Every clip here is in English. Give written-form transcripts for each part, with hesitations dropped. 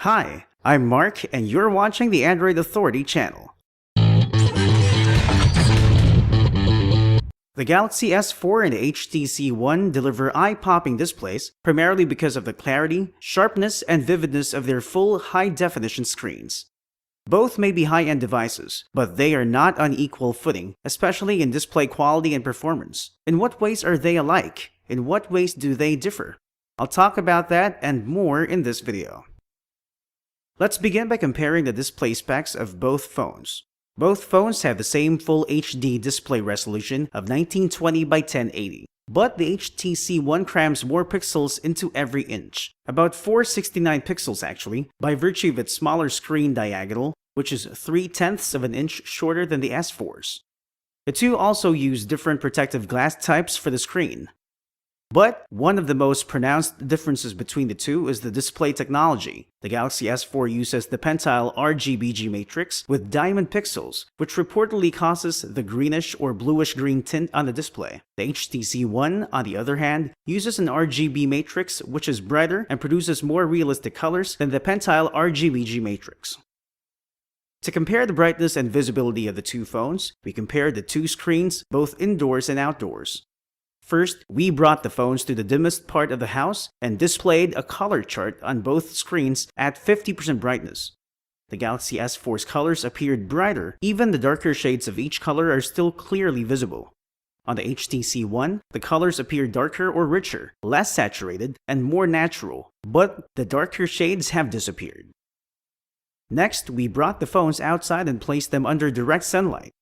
Hi, I'm Mark, and you're watching the Android Authority channel. The Galaxy S4 and the HTC One deliver eye-popping displays, primarily because of the clarity, sharpness, and vividness of their full high-definition screens. Both may be high-end devices, but they are not on equal footing, especially in display quality and performance. In what ways are they alike? In what ways do they differ? I'll talk about that and more in this video. Let's begin by comparing the display specs of both phones. Both phones have the same Full HD display resolution of 1920 by 1080, but the HTC One crams more pixels into every inch, about 469 pixels actually, by virtue of its smaller screen diagonal, which is 3/10 of an inch shorter than the S4's. The two also use different protective glass types for the screen. But one of the most pronounced differences between the two is the display technology. The Galaxy S4 uses the Pentile RGBG matrix with diamond pixels, which reportedly causes the greenish or bluish-green tint on the display. The HTC One, on the other hand, uses an RGB matrix which is brighter and produces more realistic colors than the Pentile RGBG matrix. To compare the brightness and visibility of the two phones, we compared the two screens both indoors and outdoors. First, we brought the phones to the dimmest part of the house and displayed a color chart on both screens at 50% brightness. The Galaxy S4's colors appeared brighter, even the darker shades of each color are still clearly visible. On the HTC One, the colors appear darker or richer, less saturated, and more natural, but the darker shades have disappeared. Next, we brought the phones outside and placed them under direct sunlight.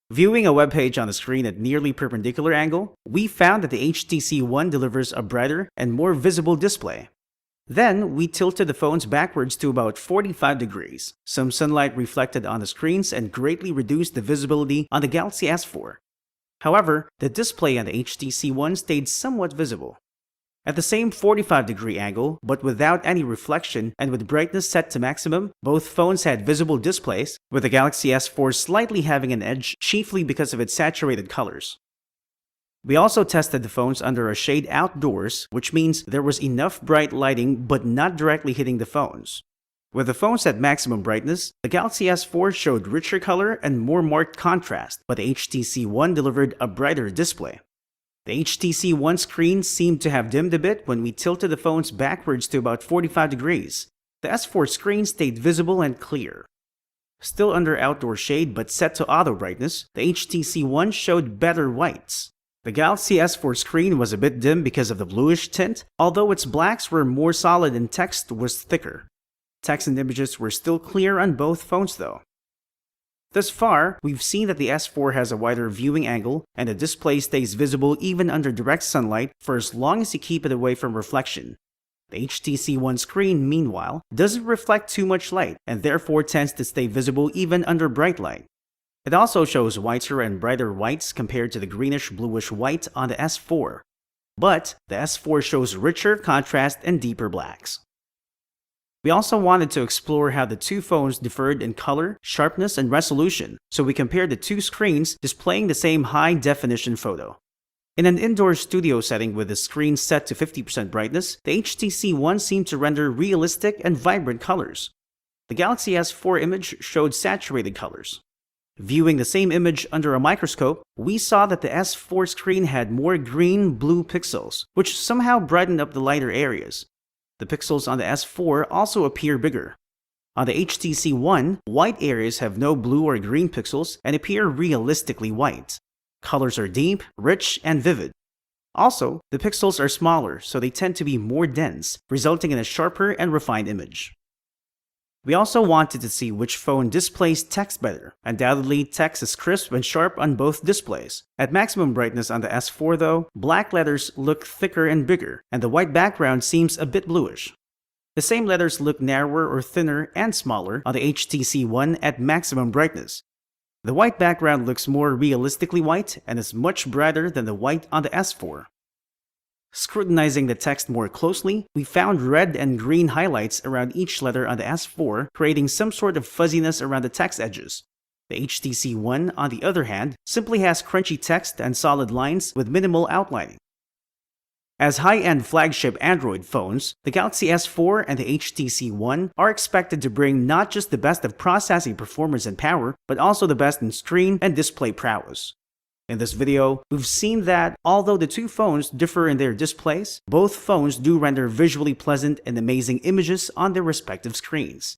Viewing a web page on the screen at nearly perpendicular angle, we found that the HTC One delivers a brighter and more visible display. Then, we tilted the phones backwards to about 45 degrees. Some sunlight reflected on the screens and greatly reduced the visibility on the Galaxy S4. However, the display on the HTC One stayed somewhat visible. At the same 45-degree angle, but without any reflection and with brightness set to maximum, both phones had visible displays, with the Galaxy S4 slightly having an edge, chiefly because of its saturated colors. We also tested the phones under a shade outdoors, which means there was enough bright lighting but not directly hitting the phones. With the phones at maximum brightness, the Galaxy S4 showed richer color and more marked contrast, but the HTC One delivered a brighter display. The HTC One screen seemed to have dimmed a bit when we tilted the phones backwards to about 45 degrees. The S4 screen stayed visible and clear. Still under outdoor shade but set to auto brightness, the HTC One showed better whites. The Galaxy S4 screen was a bit dim because of the bluish tint, although its blacks were more solid and text was thicker. Text and images were still clear on both phones though. Thus far, we've seen that the S4 has a wider viewing angle, and the display stays visible even under direct sunlight for as long as you keep it away from reflection. The HTC One screen, meanwhile, doesn't reflect too much light, and therefore tends to stay visible even under bright light. It also shows whiter and brighter whites compared to the greenish-bluish white on the S4. But the S4 shows richer contrast and deeper blacks. We also wanted to explore how the two phones differed in color, sharpness, and resolution, so we compared the two screens displaying the same high-definition photo. In an indoor studio setting with the screen set to 50% brightness, the HTC One seemed to render realistic and vibrant colors. The Galaxy S4 image showed saturated colors. Viewing the same image under a microscope, we saw that the S4 screen had more green-blue pixels, which somehow brightened up the lighter areas. The pixels on the S4 also appear bigger. On the HTC One, white areas have no blue or green pixels and appear realistically white. Colors are deep, rich, and vivid. Also, the pixels are smaller, so they tend to be more dense, resulting in a sharper and refined image. We also wanted to see which phone displays text better. Undoubtedly, text is crisp and sharp on both displays. At maximum brightness on the S4 though, black letters look thicker and bigger, and the white background seems a bit bluish. The same letters look narrower or thinner and smaller on the HTC One at maximum brightness. The white background looks more realistically white and is much brighter than the white on the S4. Scrutinizing the text more closely, we found red and green highlights around each letter on the S4, creating some sort of fuzziness around the text edges. The HTC One, on the other hand, simply has crunchy text and solid lines with minimal outlining. As high-end flagship Android phones, the Galaxy S4 and the HTC One are expected to bring not just the best of processing performance and power, but also the best in screen and display prowess. In this video, we've seen that, although the two phones differ in their displays, both phones do render visually pleasant and amazing images on their respective screens.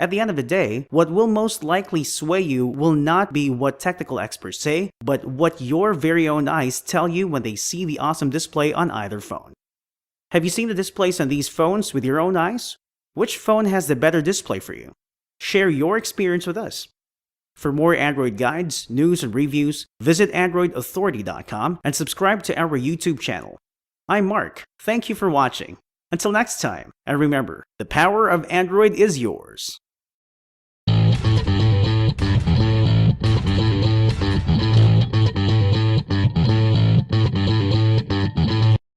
At the end of the day, what will most likely sway you will not be what technical experts say, but what your very own eyes tell you when they see the awesome display on either phone. Have you seen the displays on these phones with your own eyes? Which phone has the better display for you? Share your experience with us. For more Android guides, news, and reviews, visit AndroidAuthority.com and subscribe to our YouTube channel. I'm Mark. Thank you for watching. Until next time, and remember, the power of Android is yours.